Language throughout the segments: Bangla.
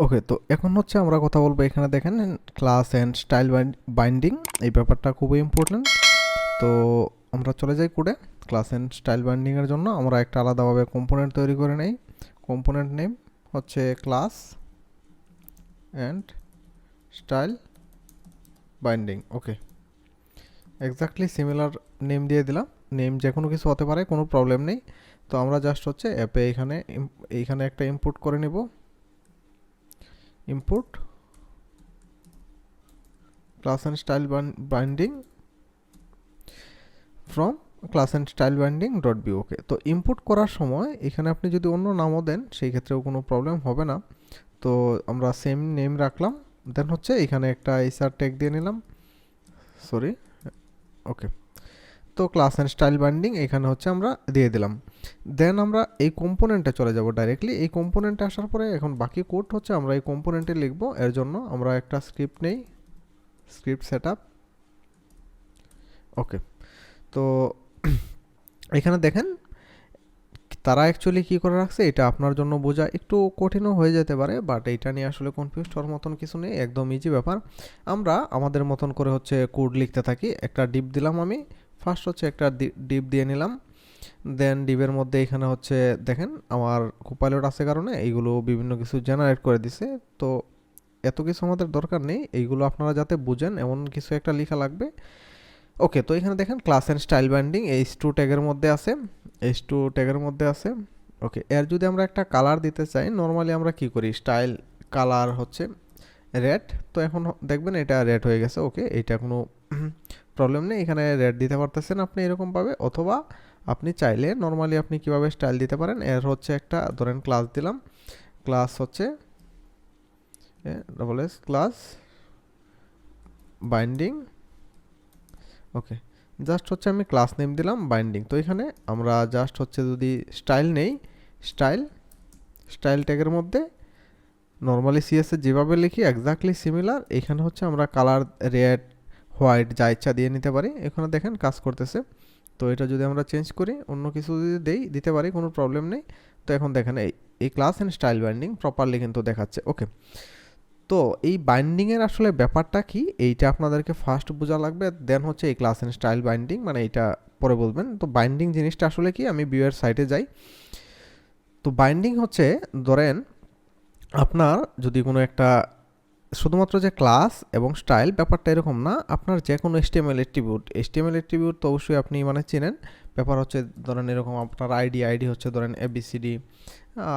ওকে, তো এখন হচ্ছে আমরা কথা বলবো এখানে দেখেন ক্লাস অ্যান্ড স্টাইল বাইন্ডিং, এই ব্যাপারটা খুবই ইম্পর্টেন্ট। তো আমরা চলে যাই কোডে। ক্লাস অ্যান্ড স্টাইল বাইন্ডিংয়ের জন্য আমরা একটা আলাদাভাবে কম্পোনেন্ট তৈরি করে নেই। কম্পোনেন্ট নেম হচ্ছে class and style binding. Okay, exactly similar name দিয়ে দিলাম। নেম যে কোনো কিছু হতে পারে, কোনো প্রবলেম নেই। তো আমরা জাস্ট হচ্ছে অ্যাপে এইখানে একটা ইনপুট করে নেব। Input class and style binding from class and style binding dot B. Okay, তো ইনপুট করার সময় এখানে আপনি যদি অন্য নামও দেন সেই ক্ষেত্রেও কোনো প্রবলেম হবে না। তো আমরা সেম নেম রাখলাম। দেন হচ্ছে এখানে একটা এইচআর ট্যাগ দিয়ে নিলাম, সরি। ওকে, তো ক্লাস অ্যান্ড স্টাইল বাইন্ডিং এখানে হচ্ছে আমরা দিয়ে দিলাম। দেন আমরা এই কম্পোনেন্টে চলে যাব ডাইরেক্টলি। এই কম্পোনেন্টে আসার পরে এখন বাকি কোড হচ্ছে আমরা এই কম্পোনেন্টে লিখবো। এর জন্য আমরা একটা স্ক্রিপ্ট নেই, স্ক্রিপ্ট সেট আপ। ওকে, তো এখানে দেখেন তারা অ্যাকচুয়ালি কী করে রাখছে, এটা আপনার জন্য বোঝা একটু কঠিনও হয়ে যেতে পারে, বাট এইটা নিয়ে আসলে কনফিউজ হওয়ার মতন কিছু নেই, একদম ইজি ব্যাপার। আমরা আমাদের মতন করে হচ্ছে কোড লিখতে থাকি। একটা ডিপ দিলাম আমি, ফার্স্ট হচ্ছে একটা ডিপ দিয়ে নিলাম। দেন ডিপের মধ্যে এখানে হচ্ছে দেখেন আমার কোপাইলট আছে কারণে এইগুলো বিভিন্ন কিছু জেনারেট করে দিছে। তো এত কিছু আমাদের দরকার নেই, এইগুলো আপনারা যাতে বুঝেন এমন কিছু একটা লেখা লাগবে। ওকে, তো এখানে দেখেন class and style binding H2 ট্যাগের মধ্যে আছে, H2 ট্যাগের মধ্যে আছে। ওকে, এর যদি আমরা একটা কালার দিতে চাই, নর্মালি আমরা কি করি, স্টাইল কালার হচ্ছে রেড। তো এখন দেখবেন এটা রেড হয়ে গেছে। ওকে, এটা কোনো প্রবলেম নেই, এখানে রেড দিতে পারতেছেন আপনি এরকমভাবে, অথবা আপনি চাইলে নর্মালি আপনি কিভাবে স্টাইল দিতে পারেন, এর হচ্ছে একটা ধরেন ক্লাস দিলাম। ক্লাস হচ্ছে ডবল এস ক্লাস বাইন্ডিং। ওকে, জাস্ট হচ্ছে আমি ক্লাস নেম দিলাম বাইন্ডিং। তো এখানে আমরা জাস্ট হচ্ছে যদি স্টাইল নেই, স্টাইল স্টাইল ট্যাগের মধ্যে নর্মালি সিএসএ যেভাবে লিখি এক্স্যাক্টলি সিমিলার, এখানে হচ্ছে আমরা কালার রেড হোয়াইট যা ইচ্ছা দিয়ে নিতে পারি। এখানে দেখেন কাজ করতেছে। তো এটা যদি আমরা চেঞ্জ করি, অন্য কিছু যদি দিতে পারি, কোনো প্রবলেম নেই। তো এখন দেখেন এই class and style binding properly কিন্তু দেখাচ্ছে। ওকে, তো এই বাইন্ডিংয়ের আসলে ব্যাপারটা কি, এইটা আপনাদেরকে ফার্স্ট বোঝা লাগবে। দেন হচ্ছে এই ক্লাস অ্যান্ড স্টাইল বাইন্ডিং মানে এইটা পরে বলবেন। তো বাইন্ডিং জিনিসটা আসলে কি, আমি ভিউয়ের সাইটে যাই। তো বাইন্ডিং হচ্ছে ধরেন আপনার যদি কোনো একটা শুধুমাত্র যে ক্লাস এবং স্টাইল ব্যাপারটা এরকম না, আপনার যে কোনো এইচটিএমএল অ্যাট্রিবিউট তো অবশ্যই আপনি মানে চেনেন। ব্যাপার হচ্ছে ধরেন এরকম আপনার আইডি হচ্ছে ধরেন এবিসিডি,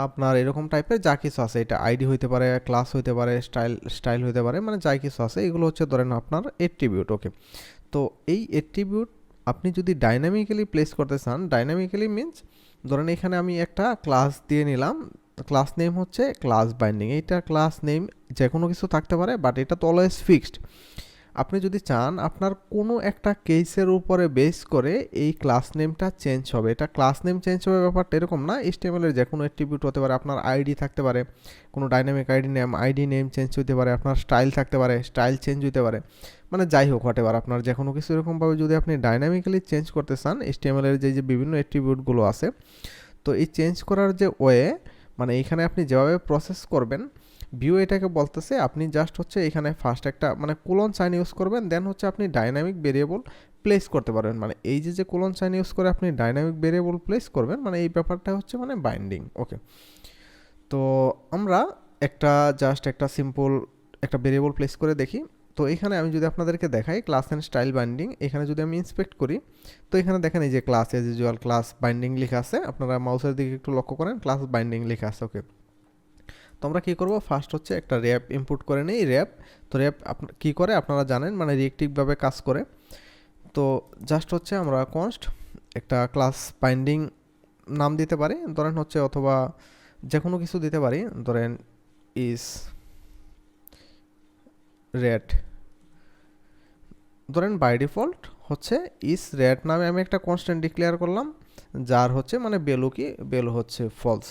আপনার এরকম টাইপের যা কিছু আছে, এটা আইডি হইতে পারে, ক্লাস হইতে পারে, স্টাইল হইতে পারে, মানে যা কিছু আছে এগুলো হচ্ছে ধরেন আপনার অ্যাট্রিবিউট। ওকে, তো এই অ্যাট্রিবিউট আপনি যদি ডাইনামিক্যালি প্লেস করতে চান, ডাইনামিক্যালি মিনস ধরেন এখানে আমি একটা ক্লাস দিয়ে নিলাম, ক্লাস নেম হচ্ছে ক্লাস বাইন্ডিং। এইটা ক্লাস নেম যে কোনো কিছু থাকতে পারে, বাট এটা তো অলওয়েজ ফিক্সড। আপনি যদি চান আপনার কোনো একটা কেসের উপরে বেস করে এই ক্লাস নেমটা চেঞ্জ হবে, এটা ক্লাস নেম চেঞ্জ হবে ব্যাপারটা এরকম না। HTML এর যে কোনো অ্যাট্রিবিউট হতে পারে, আপনার আইডি থাকতে পারে, কোনো ডাইনামিক আইডি নেম চেঞ্জ হতে পারে, আপনার স্টাইল থাকতে পারে, স্টাইল চেঞ্জ হতে পারে, মানে যাই হোক হোয়াট এভার আপনার যে কোনো কিছু এরকমভাবে যদি আপনি ডাইনামিক্যালি চেঞ্জ করতে চান HTML এর যে বিভিন্ন অ্যাট্রিবিউটগুলো আছে, তো এই চেঞ্জ করার যে ওয়ে, মানে এইখানে আপনি যেভাবে প্রসেস করবেন, ভিউ এটাকে বলতেছে আপনি জাস্ট হচ্ছে এখানে ফার্স্ট একটা মানে কোলন সাইন ইউজ করবেন। দেন হচ্ছে আপনি ডাইনামিক ভেরিয়েবল প্লেস করতে পারবেন, মানে এই যে কোলন সাইন ইউজ করে আপনি ডাইনামিক ভেরিয়েবল প্লেস করবেন, মানে এই ব্যাপারটা হচ্ছে মানে বাইন্ডিং। ওকে, তো আমরা জাস্ট একটা সিম্পল একটা ভেরিয়েবল প্লেস করে দেখি। তো এখানে আমি যদি আপনাদেরকে দেখাই ক্লাস অ্যান্ড স্টাইল বাইন্ডিং, এখানে যদি আমি ইন্সপেক্ট করি, তো এখানে দেখেন এই যে class age usual class binding লেখা আছে, আপনারা মাউসের দিকে একটু লক্ষ্য করেন, ক্লাস বাইন্ডিং লেখা আছে। ওকে, তো আমরা কী করবো, ফার্স্ট হচ্ছে একটা র্যাপ ইনপুট করে নিই। র্যাপ, তো র্যাপ কী করে আপনারা জানেন, মানে রিয়েক্টিভভাবে কাজ করে। তো জাস্ট হচ্ছে আমরা কনস্ট একটা ক্লাস বাইন্ডিং নাম দিতে পারি ধরেন হচ্ছে, অথবা যে কোনো কিছু দিতে পারি, ধরেন ইজ রেট, ধরেন বাই ডিফল্ট হচ্ছে ইজ রেট নামে আমি একটা কনস্ট্যান্ট ডিক্লেয়ার করলাম, যার হচ্ছে মানে ভ্যালু কি, ভ্যালু হচ্ছে ফলস।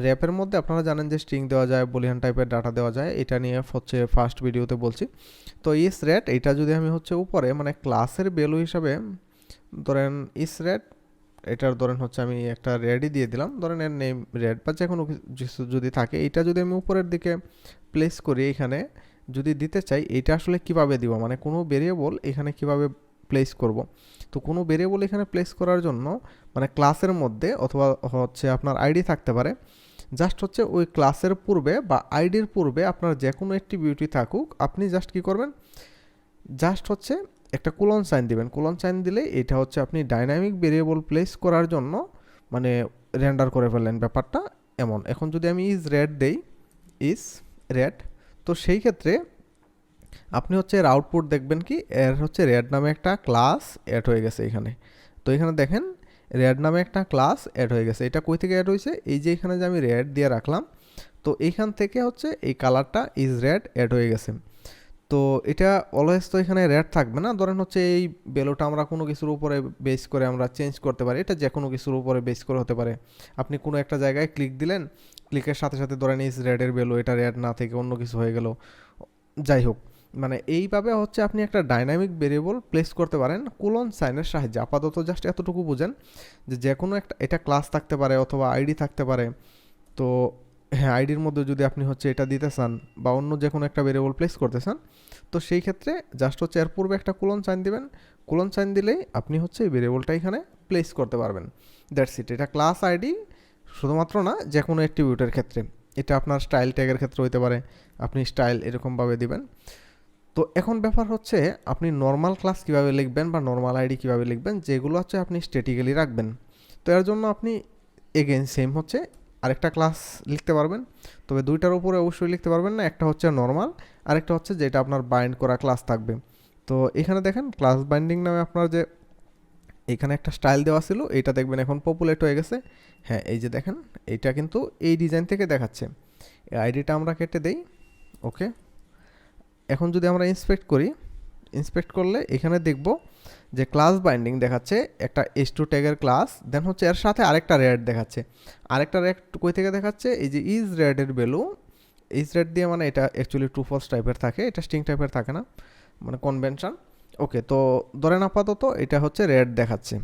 র্যাপের মধ্যে আপনারা জানেন যে স্ট্রিং দেওয়া যায়, বুলিয়ান টাইপের ডাটা দেওয়া যায়, এটা নিয়ে হচ্ছে ফার্স্ট ভিডিওতে বলছি। তো ইস রেট এটা যদি আমি হচ্ছে উপরে মানে ক্লাসের ভ্যালু হিসাবে ধরেন ইস রেট এটার ধরেন হচ্ছে আমি একটা রেডই দিয়ে দিলাম, ধরেন এর নেম রেড বা যে কোনো কিছু যদি থাকে, এটা যদি আমি উপরের দিকে প্লেস করি এখানে যদি দিতে চাই, এটা আসলে কিভাবে দিব, মানে কোনো ভেরিয়েবল এখানে কিভাবে প্লেস করব। তো কোনো ভেরিয়েবল এখানে প্লেস করার জন্য মানে ক্লাসের মধ্যে অথবা হচ্ছে আপনার আইডি থাকতে পারে, জাস্ট হচ্ছে ওই ক্লাসের পূর্বে বা আইডির পূর্বে আপনার যে কোনো অ্যাক্টিভিটি থাকুক, আপনি জাস্ট কি করবেন, জাস্ট হচ্ছে একটা কোলন সাইন দিবেন। কোলন সাইন দিলে এটা হচ্ছে আপনি ডাইনামিক ভেরিয়েবল প্লেস করার জন্য মানে রেন্ডার করে ফেললেন ব্যাপারটা এমন। এখন যদি আমি ইজ রেড দেই, ইজ রেড, তো সেই ক্ষেত্রে আপনি হচ্ছে এর আউটপুট দেখবেন কি, এর হচ্ছে রেড নামে একটা ক্লাস অ্যাড হয়ে গেছে এখানে। তো এখানে দেখেন রেড নামে একটা ক্লাস অ্যাড হয়ে গেছে। এটা কই থেকে অ্যাড হয়েছে, এই যে এখানে যে আমি রেড দিয়ে রাখলাম, তো এইখান থেকে হচ্ছে এই কালারটা ইজ রেড অ্যাড হয়ে গেছে। তো এটা অলওয়েজ তো এখানে রেড থাকবে না, ধরেন হচ্ছে এই ভ্যালুটা আমরা কোনো কিছুর উপরে বেস করে আমরা চেঞ্জ করতে পারি, এটা যে কোনো কিছুর উপরে বেস করে হতে পারে। আপনি কোনো একটা জায়গায় ক্লিক দিলেন, ক্লিকের সাথে সাথে ধরেন ইজ রেডের ভ্যালু এটা রেড না থেকে অন্য কিছু হয়ে গেল, যাই হোক। মানে এইভাবে হচ্ছে আপনি একটা ডাইনামিক ভেরিয়েবল প্লেস করতে পারেন কোলন সাইনের সাহায্যে। আপাতত জাস্ট এতটুকু বুঝেন যে যে কোনো একটা, এটা ক্লাস থাকতে পারে অথবা আইডি থাকতে পারে। তো হ্যাঁ, আইডির মধ্যে যদি আপনি হচ্ছে এটা দিতে চান বা অন্য যে কোনো একটা ভেরিয়েবল প্লেস করতে চান, তো সেই ক্ষেত্রে জাস্ট হচ্ছে এর পূর্বে একটা কোলন সাইন দিবেন। কোলন সাইন দিলেই আপনি হচ্ছে এই ভেরিয়েবলটা এখানে প্লেস করতে পারবেন। That's it. এটা ক্লাস আইডি শুধুমাত্র না, যে কোনো অ্যাট্রিবিউটের ক্ষেত্রে। এটা আপনার স্টাইল ট্যাগের ক্ষেত্রে হতে পারে, আপনি স্টাইল এরকমভাবে দিবেন। তো এখন ব্যাপার হচ্ছে আপনি নর্মাল ক্লাস কীভাবে লিখবেন বা নর্মাল আইডি কীভাবে লিখবেন, যেগুলো হচ্ছে আপনি স্ট্যাটিক্যালি রাখবেন। তো এর জন্য আপনি এগেন সেম হচ্ছে আরেকটা ক্লাস লিখতে পারবেন, তবে দুইটার উপরে অবশ্যই লিখতে পারবেন না। একটা হচ্ছে নর্মাল, আরেকটা হচ্ছে যেটা আপনার বাইন্ড করা ক্লাস থাকবে। তো এখানে দেখেন ক্লাস বাইন্ডিং নামে আপনার যে এখানে একটা স্টাইল দেওয়া ছিল, এটা দেখবেন এখন পপুলেট হয়ে গেছে। হ্যাঁ, এই যে দেখেন এইটা কিন্তু এই ডিজাইন থেকে দেখাচ্ছে। এই আইডিটা আমরা কেটে দেই। ওকে, এখন যদি আমরা ইন্সপেক্ট করি, ইন্সপেক্ট করলে এখানে দেখব যে ক্লাস বাইন্ডিং দেখাচ্ছে একটা h2 ট্যাগের ক্লাস, দেন হচ্ছে এর সাথে আরেকটা রেড দেখাচ্ছে। আরেকটা রেড কই থেকে দেখাচ্ছে, এই যে ইজ রেডের ভ্যালু, ইজ রেড দিয়ে মানে এটা অ্যাকচুয়ালি ট্রু ফলস টাইপের থাকে, এটা স্ট্রিং টাইপের থাকে না, মানে কনভেনশন। ওকে, তো ধরেন আপাতত এটা হচ্ছে রেড দেখাচ্ছে।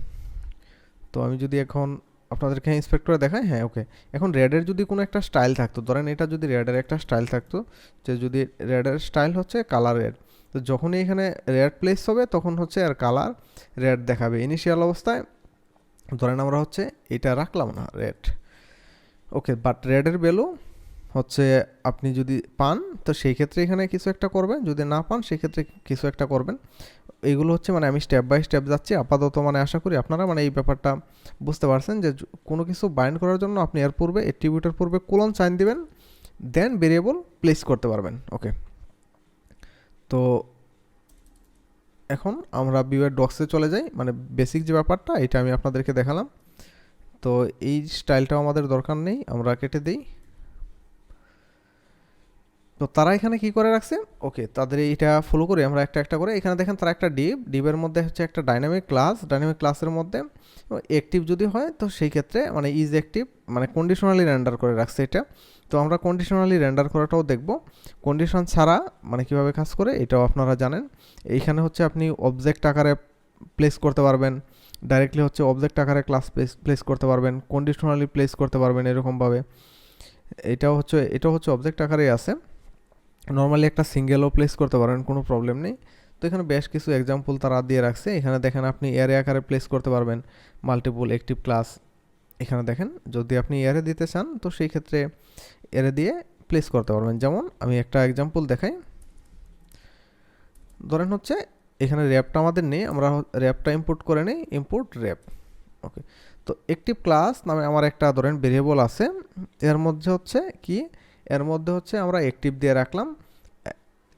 তো আমি যদি এখন আপনাদেরকে ইন্সপেক্ট করে দেখাই, হ্যাঁ ওকে, এখন রেডের যদি কোনো একটা স্টাইল থাকতো, ধরেন এটা যদি রেডের একটা স্টাইল থাকতো, যে যদি রেডের স্টাইল হচ্ছে কালার রেড, তো যখনই এখানে রেড প্লেস হবে তখন হচ্ছে আর কালার রেড দেখাবে ইনিশিয়াল অবস্থায়। ধরেন আমরা হচ্ছে এটা রাখলাম না রেড, ওকে, বাট রেডের ভ্যালু হচ্ছে আপনি যদি পান তো সেই ক্ষেত্রে এখানে কিছু একটা করবেন, যদি না পান সেক্ষেত্রে কিছু একটা করবেন। এইগুলো হচ্ছে মানে আমি স্টেপ বাই স্টেপ যাচ্ছি আপাতত, মানে আশা করি আপনারা মানে এই ব্যাপারটা বুঝতে পারছেন যে কোনো কিছু বাইন্ড করার জন্য আপনি এর পূর্বে অ্যাট্রিবিউটের পূর্বে কোলন সাইন দিবেন, দেন ভেরিয়েবল প্লেস করতে পারবেন। ওকে, তো এখন আমরা ভিউয়ের ডক্সে চলে যাই, মানে বেসিক যে ব্যাপারটা এটা আমি আপনাদেরকে দেখালাম। তো এই স্টাইলটাও আমাদের দরকার নেই, আমরা কেটে দিই। তো তারা এখানে কি করে রাখছে, ওকে, তাদের এইটা ফলো করে আমরা একটা একটা করে, এখানে দেখেন তারা একটা ডিবের মধ্যে হচ্ছে একটা ডাইনামিক ক্লাস, ডাইনামিক ক্লাসের মধ্যে অ্যাক্টিভ যদি হয় তো সেই ক্ষেত্রে মানে ইজ অ্যাক্টিভ মানে কন্ডিশনালি রেন্ডার করে রাখছে এটা। তো আমরা কন্ডিশনালি রেন্ডার করাটাও দেখব, কন্ডিশন ছাড়া মানে কিভাবে কাজ করে এটাও আপনারা জানেন। এইখানে হচ্ছে আপনি অবজেক্ট আকারে প্লেস করতে পারবেন, ডাইরেক্টলি হচ্ছে অবজেক্ট আকারে ক্লাস প্লেস করতে পারবেন, কন্ডিশনালি প্লেস করতে পারবেন এরকমভাবে। এটাও হচ্ছে অবজেক্ট আকারেই আছে। নর্মালি একটা সিঙ্গেলও প্লেস করতে পারেন, কোনো প্রবলেম নেই। তো এখানে বেশ কিছু এক্সাম্পল তারা দিয়ে রাখছে। এখানে দেখেন আপনি অ্যারে আকারে প্লেস করতে পারবেন মাল্টিপল অ্যাক্টিভ ক্লাস। এখানে দেখেন যদি আপনি অ্যারে দিতে চান তো সেই ক্ষেত্রে অ্যারে দিয়ে প্লেস করতে পারবেন। যেমন আমি একটা এক্সাম্পল দেখাই, ধরেন হচ্ছে এখানে র্যাপটা আমাদের নেই, আমরা র্যাপটা ইম্পোর্ট করে নিই, ইম্পোর্ট র্যাপ। ওকে, তো অ্যাক্টিভ ক্লাস নামে আমার একটা ধরেন ভেরিয়েবল আছে, এর মধ্যে হচ্ছে কি, এর মধ্যে হচ্ছে আমরা অ্যাক্টিভ দিয়ে রাখলাম,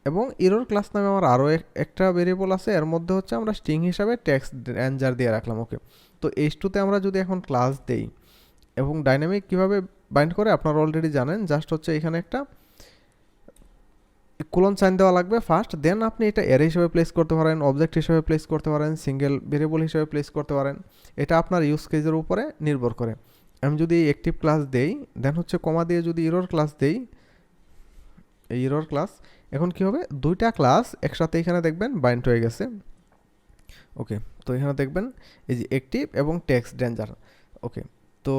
এবং এরর ক্লাস নামে আমার আরও একটা ভেরিয়েবল আছে, এর মধ্যে হচ্ছে আমরা স্ট্রিং হিসাবে টেক্সট রেঞ্জার দিয়ে রাখলাম। ওকে, তো H2তে আমরা যদি এখন ক্লাস দেই এবং ডাইনামিক কিভাবে বাইন্ড করে আপনারা অলরেডি জানেন, জাস্ট হচ্ছে এখানে একটা কোলন সাইন দেওয়া লাগবে ফার্স্ট, দেন আপনি এটা অ্যারে হিসেবে প্লেস করতে পারেন, অবজেক্ট হিসেবে প্লেস করতে পারেন, সিঙ্গেল ভেরিয়েবল হিসেবে প্লেস করতে পারেন, এটা আপনার ইউজ কেসের উপরে নির্ভর করে। আমি যদি অ্যাক্টিভ ক্লাস দেই, দেন হচ্ছে কমা দিয়ে যদি এরর ক্লাস দেই, এই এরর ক্লাস, এখন কি হবে, দুইটা ক্লাস একসাথে এখানে দেখবেন বাইন্ড হয়ে গেছে। ওকে, তো এখানে দেখবেন এই যে অ্যাক্টিভ এবং টেক্সট রেঞ্জার। ওকে, তো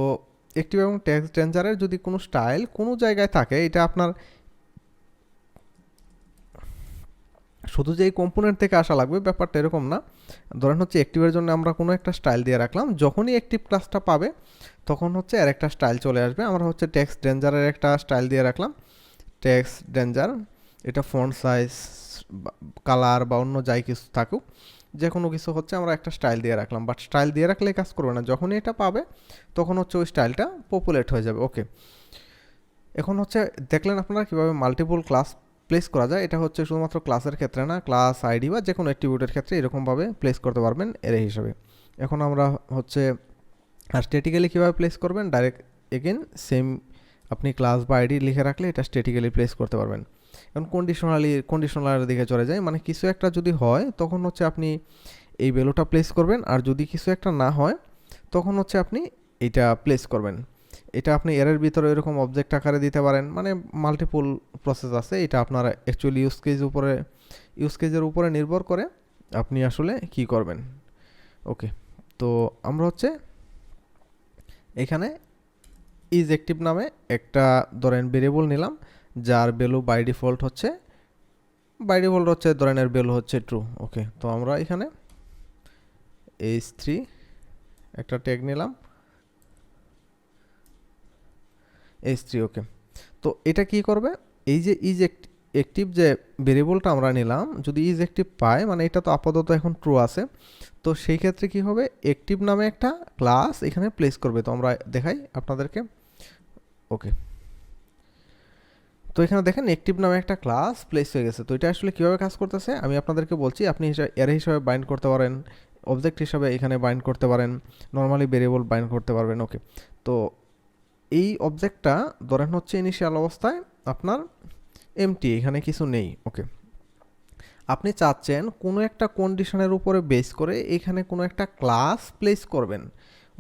অ্যাক্টিভ এবং টেক্সট রেঞ্জারের যদি কোনো স্টাইল কোনো জায়গায় থাকে, এটা আপনার শুধু যে এই কম্পোনেন্ট থেকে আসা লাগবে ব্যাপারটা এরকম না। ধরেন হচ্ছে অ্যাক্টিভের জন্য আমরা কোনো একটা স্টাইল দিয়ে রাখলাম, যখনই অ্যাক্টিভ ক্লাসটা পাবে তখন হচ্ছে আর একটা স্টাইল চলে আসবে। আমরা হচ্ছে টেক্সট রেঞ্জারের একটা স্টাইল দিয়ে রাখলাম, টেক্সট রেঞ্জার, এটা ফন্ট সাইজ, কালার বা অন্য যাই কিছু থাকুক, যে কোনো কিছু হচ্ছে আমরা একটা স্টাইল দিয়ে রাখলাম। বাট স্টাইল দিয়ে রাখলে কাজ করবে না, যখনই এটা পাবে তখন হচ্ছে ওই স্টাইলটা পপুলেট হয়ে যাবে। ওকে, এখন হচ্ছে দেখলেন আপনারা কীভাবে মাল্টিপল ক্লাস প্লেস করা যায়। এটা হচ্ছে শুধুমাত্র ক্লাসের ক্ষেত্রে না, ক্লাস আইডি বা যে কোনো অ্যাট্রিবিউটের ক্ষেত্রে এরকমভাবে প্লেস করতে পারবেন অ্যারে হিসাবে। এখন আমরা হচ্ছে আর স্ট্যাটিক্যালি কীভাবে প্লেস করবেন, ডাইরেক্ট এগেন সেম আপনি ক্লাস বা আইডি লিখে রাখলে এটা স্ট্যাটিক্যালি প্লেস করতে পারবেন। এখন কন্ডিশনালের দিকে চলে যায়, মানে কিছু একটা যদি হয় তখন হচ্ছে আপনি এই ভ্যালুটা প্লেস করবেন, আর যদি কিছু একটা না হয় তখন হচ্ছে আপনি এইটা প্লেস করবেন। এটা আপনি এর ভিতরে এরকম অবজেক্ট আকারে দিতে পারেন, মানে মাল্টিপল প্রসেস আছে। এটা আপনার অ্যাকচুয়ালি ইউজ কেজের উপরে নির্ভর করে আপনি আসলে কি করবেন। ওকে, তো আমরা হচ্ছে এখানে ইজ অ্যাক্টিভ নামে একটা ধরেন ভেরিয়েবল নিলাম, যার ভ্যালু বাই ডিফল্ট হচ্ছে ধরেনের ভ্যালু হচ্ছে ট্রু। ওকে, তো আমরা এখানে h3 একটা ট্যাগ নিলাম, h3। ওকে, তো এটা কি করবে, এই যে ইজ অ্যাক্টিভ যে ভেরিয়েবলটা আমরা নিলাম, যদি ইজ অ্যাক্টিভ পায়, মানে এটা তো আপাতত এখন ট্রু আছে, তো সেই ক্ষেত্রে কি হবে, অ্যাক্টিভ নামে একটা ক্লাস এখানে প্লেস করবে। তো আমরা দেখাই আপনাদেরকে। ওকে, তো এখানে দেখেন অ্যাক্টিভ নামে একটা ক্লাস প্লেস হয়ে গেছে। তো এটা আসলে কীভাবে কাজ করতেছে আমি আপনাদেরকে বলছি। আপনি অ্যারে হিসাবে বাইন্ড করতে পারেন, অবজেক্ট হিসাবে এখানে বাইন্ড করতে পারেন, নর্মালি ভেরিয়েবল বাইন্ড করতে পারবেন। ওকে, তো এই অবজেক্টটা ধরেন হচ্ছে ইনিশিয়াল অবস্থায় আপনার এমটি, এখানে কিছু নেই। ওকে, আপনি চাচ্ছেন কোনো একটা কন্ডিশনের উপরে বেস করে এখানে কোনো একটা ক্লাস প্লেস করবেন।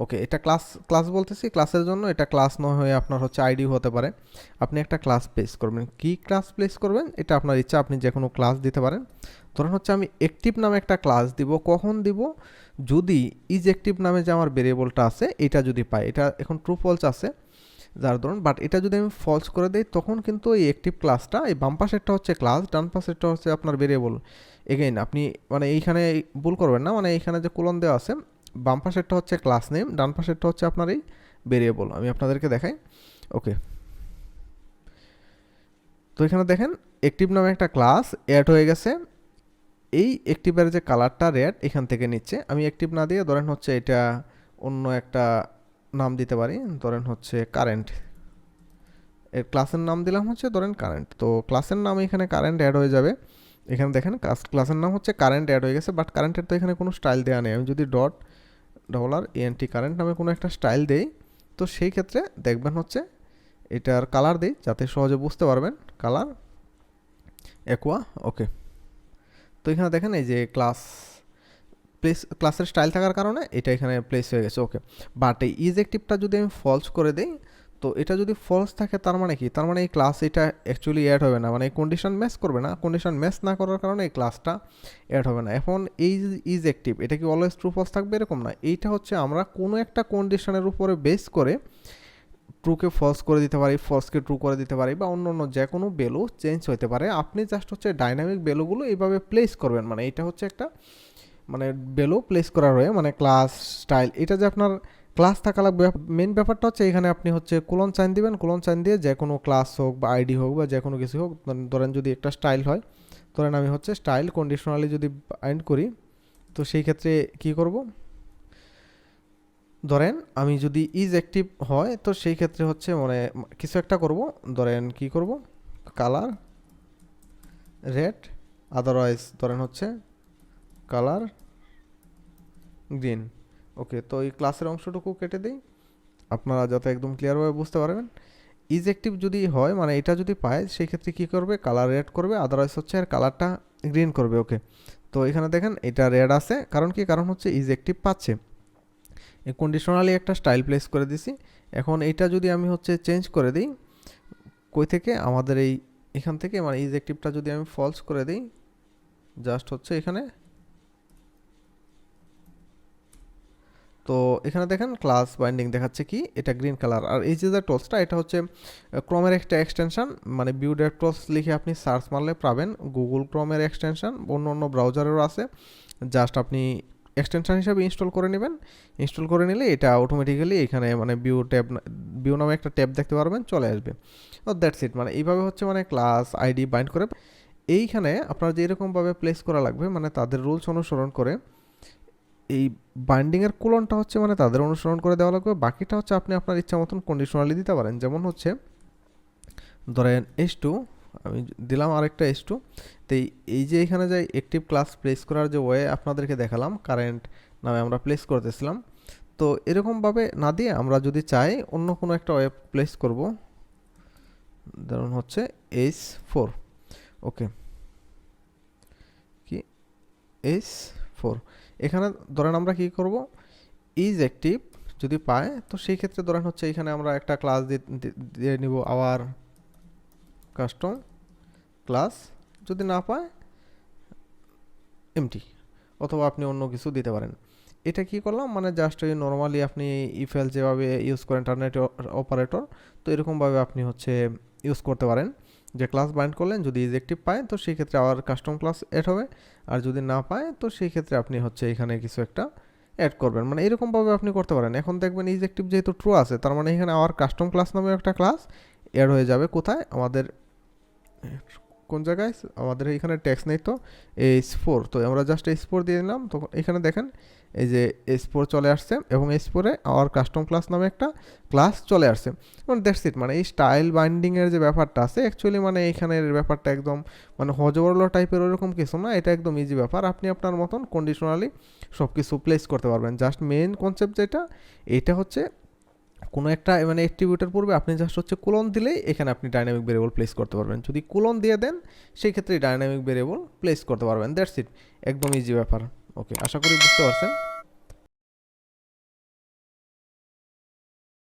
ওকে, এটা ক্লাস বলতেছি, ক্লাসের জন্য এটা ক্লাস না হয়ে আপনার হচ্ছে আইডি হতে পারে। আপনি একটা ক্লাস প্লেস করবেন, কি ক্লাস প্লেস করবেন এটা আপনার ইচ্ছা, আপনি যে কোনো ক্লাস দিতে পারেন। ধরেন হচ্ছে আমি অ্যাক্টিভ নামে একটা ক্লাস দিব, কখন দিব, যদি ইজ অ্যাক্টিভ নামে যে আমার ভেরিয়েবলটা আছে এটা যদি পাই, এটা এখন ট্রু ফলস আছে যার ধরুন, বাট এটা যদি আমি ফলস করে দিই তখন কিন্তু এই অ্যাক্টিভ ক্লাসটা, এই বাম পাশেরটা হচ্ছে ক্লাস, ডান পাশেরটা হচ্ছে আপনার ভেরিয়েবল। এগেইন আপনি মানে এইখানে ভুল করবেন না, মানে এইখানে যে কোলন দেওয়া আছে, বাম পাশেরটা হচ্ছে ক্লাস নেম, ডান পাশেরটা হচ্ছে আপনার এই ভেরিয়েবল। আমি আপনাদেরকে দেখাই। ওকে, তো এখানে দেখেন অ্যাক্টিভ নামে একটা ক্লাস অ্যাড হয়ে গেছে। এই অ্যাক্টিভের যে কালারটা রেড এখান থেকে নিচ্ছে, আমি অ্যাক্টিভ না দিয়ে ধরেন হচ্ছে এটা অন্য একটা নাম দিতে পারি, ধরেন হচ্ছে কারেন্ট। এর ক্লাসের নাম দিলাম হচ্ছে ধরেন কারেন্ট। তো ক্লাসের নাম এখানে কারেন্ট অ্যাড হয়ে যাবে। এখানে দেখেন ক্লাসের নাম হচ্ছে কারেন্ট অ্যাড হয়ে গেছে, বাট কারেন্টের তো এখানে কোনো স্টাইল দেওয়া নেই। আমি যদি $ENT কারেন্ট নামে কোনো একটা স্টাইল দেই, তো সেই ক্ষেত্রে দেখবেন হচ্ছে এটার কালার দিই যাতে সহজে বুঝতে পারবেন, কালার অ্যাকোয়া। ওকে, তো এখানে দেখেন এই যে ক্লাসের স্টাইল থাকার কারণে এটা এখানে প্লেস হয়ে গেছে। ওকে, বাট এই ইজ অ্যাক্টিভটা যদি আমি ফলস করে দিই, তো এটা যদি ফলস থাকে তার মানে কি, তার মানে এই ক্লাস এটা অ্যাকচুয়ালি অ্যাড হবে না, মানে এই কন্ডিশন ম্যাচ করবে না, কন্ডিশন ম্যাচ না করার কারণে এই ক্লাসটা অ্যাড হবে না। এখন এই ইজ অ্যাক্টিভ এটা কি অলওয়েজ ট্রু ফলস থাকবে এরকম না, এইটা হচ্ছে আমরা কোনো একটা কন্ডিশনের উপরে বেস করে ট্রুকে ফলস করে দিতে পারি, ফলসকে ট্রু করে দিতে পারি, বা অন্য অন্য যে কোনো ভ্যালু চেঞ্জ হতে পারে। আপনি জাস্ট হচ্ছে ডাইনামিক ভ্যালুগুলো এইভাবে প্লেস করবেন, মানে এটা হচ্ছে একটা মানে ভ্যালু প্লেস করা রয়ে, মানে ক্লাস স্টাইল, এটা যে আপনার ক্লাস থাকা লাগবে। মেন ব্যাপারটা হচ্ছে এখানে আপনি হচ্ছে কোলন সাইন দিবেন, কোলন সাইন দিয়ে যে কোনো ক্লাস হোক বা আইডি হোক বা যে কোনো কিছু হোক, ধরেন যদি একটা স্টাইল হয়, ধরেন আমি হচ্ছে স্টাইল কন্ডিশনালি যদি বাইন্ড করি, তো সেই ক্ষেত্রে কি করব, ধরেন আমি যদি ইজ অ্যাক্টিভ হয় তো সেই ক্ষেত্রে হচ্ছে মানে কিছু একটা করব, ধরেন কি করব, কালার রেড, আদারওয়াইজ ধরেন হচ্ছে কালার গ্রিন। ওকে, তো এই ক্লাসের অংশটুকু কেটে দিই আপনারা যাতে একদম ক্লিয়ারভাবে বুঝতে পারবেন। ইজ অ্যাক্টিভ যদি হয় মানে এটা যদি পায় সেই ক্ষেত্রে কী করবে, কালার রেড করবে, আদারওয়াইজ হচ্ছে আর কালারটা গ্রিন করবে। ওকে, তো এখানে দেখেন এটা রেড আছে, কারণ কি, কারণ হচ্ছে ইজ অ্যাক্টিভ পাচ্ছে, এই কন্ডিশনালি একটা স্টাইল প্লেস করে দিছি। এখন এইটা যদি আমি হচ্ছে চেঞ্জ করে দিই, কই থেকে, আমাদের এখান থেকে, মানে ইজ অ্যাক্টিভটা যদি আমি ফলস করে দিই, জাস্ট হচ্ছে এখানে তো এখানে দেখেন ক্লাস বাইন্ডিং দেখাচ্ছে কি, এটা গ্রিন কালার। আর এই যে টুলসটা, এটা হচ্ছে ক্রোমের একটা এক্সটেনশন, মানে ভিউ ডেভ টুলস লিখে আপনি সার্চ মারলে পাবেন, গুগল ক্রোমের এক্সটেনশন, অন্য অন্য ব্রাউজারেরও আছে। জাস্ট আপনি এক্সটেনশন হিসাবে ইনস্টল করে নেবেন। ইনস্টল করে নিলে এটা অটোমেটিক্যালি এখানে মানে ভিউ নামে একটা ট্যাব দেখতে পারবেন, চলে আসবে। ও দ্যাটস ইট। মানে এইভাবে হচ্ছে মানে ক্লাস আইডি বাইন্ড করে এইখানে আপনার যে এরকমভাবে প্লেস করা লাগবে, মানে তাদের রুলস অনুসরণ করে এই বাইন্ডিংয়ের কোলনটা হচ্ছে মানে তাদের অনুসরণ করে দেওয়া লাগবে। বাকিটা হচ্ছে আপনি আপনার ইচ্ছা মতন কন্ডিশনালি দিতে পারেন। যেমন হচ্ছে ধরেন H2, আমি দিলাম আরেকটা H2। তো এই যে এখানে যে অ্যাক্টিভ ক্লাস প্লেস করার যে ওয়ে আপনাদেরকে দেখালাম, কারেন্ট নামে আমরা প্লেস করতেছিলাম। তো এরকমভাবে না দিয়ে আমরা যদি চাই অন্য কোনো একটা ওয়ে প্লেস করব, ধরুন হচ্ছে H4। ওকে, কি H4, এখানে ধরেন আমরা কি করব, ইজ অ্যাক্টিভ যদি পায় তো সেই ক্ষেত্রে ধরেন হচ্ছে এখানে আমরা একটা ক্লাস দিয়ে নিব আওয়ার কাস্টম ক্লাস, যদি না পায় এমটি, অথবা আপনি অন্য কিছু দিতে পারেন। এটা কি করলাম, মানে জাস্ট ওই নর্মালি আপনি ইফেল যেভাবে ইউজ করেন ইন্টারনেট অপারেটর, তো এরকমভাবে আপনি হচ্ছে ইউজ করতে পারেন। যে ক্লাস বাইন্ড করলেন, যদি ইজ অ্যাক্টিভ পায় তো সেই ক্ষেত্রে আবার কাস্টম ক্লাস অ্যাড হবে, আর যদি না পায় তো সেই ক্ষেত্রে আপনি হচ্ছে এখানে কিছু একটা অ্যাড করবেন। মানে এরকমভাবে আপনি করতে পারেন। এখন দেখবেন ইজ অ্যাক্টিভ যেহেতু ট্রু আছে, তার মানে এখানে আবার কাস্টম ক্লাস নামে একটা ক্লাস অ্যাড হয়ে যাবে। কোথায়, আমাদের কোন জায়গায়, আমাদের এখানে ট্যাক্স নেই তো H4, তো আমরা জাস্ট H4 দিয়ে দিলাম। তো এখানে দেখেন এই যে H4 চলে আসছে, এবং H4-এ আওয়ার কাস্টম ক্লাস নামে একটা ক্লাস চলে আসছে। মানে দ্যাটস ইট। মানে এই স্টাইল বাইন্ডিংয়ের যে ব্যাপারটা আছে, অ্যাকচুয়ালি মানে এখানের ব্যাপারটা একদম মানে হজবরল টাইপের ওরকম কিছু না, এটা একদম ইজি ব্যাপার। আপনি আপনার মতন কন্ডিশনালি সব কিছু প্লেস করতে পারবেন। জাস্ট মেইন কনসেপ্ট যেটা, এটা হচ্ছে কোনো একটা মানে অ্যাট্রিবিউটের পূর্বে আপনি জাস্ট হচ্ছে কোলন দিলেই এখানে আপনি ডাইনামিক ভেরিয়েবল প্লেস করতে পারবেন। যদি কোলন দিয়ে দেন সেই ক্ষেত্রে ডাইনামিক ভেরিয়েবল প্লেস করতে পারবেন। দ্যাটস ইট, একদম ইজি ব্যাপার। ওকে, আশা করি বুঝতে পারছেন।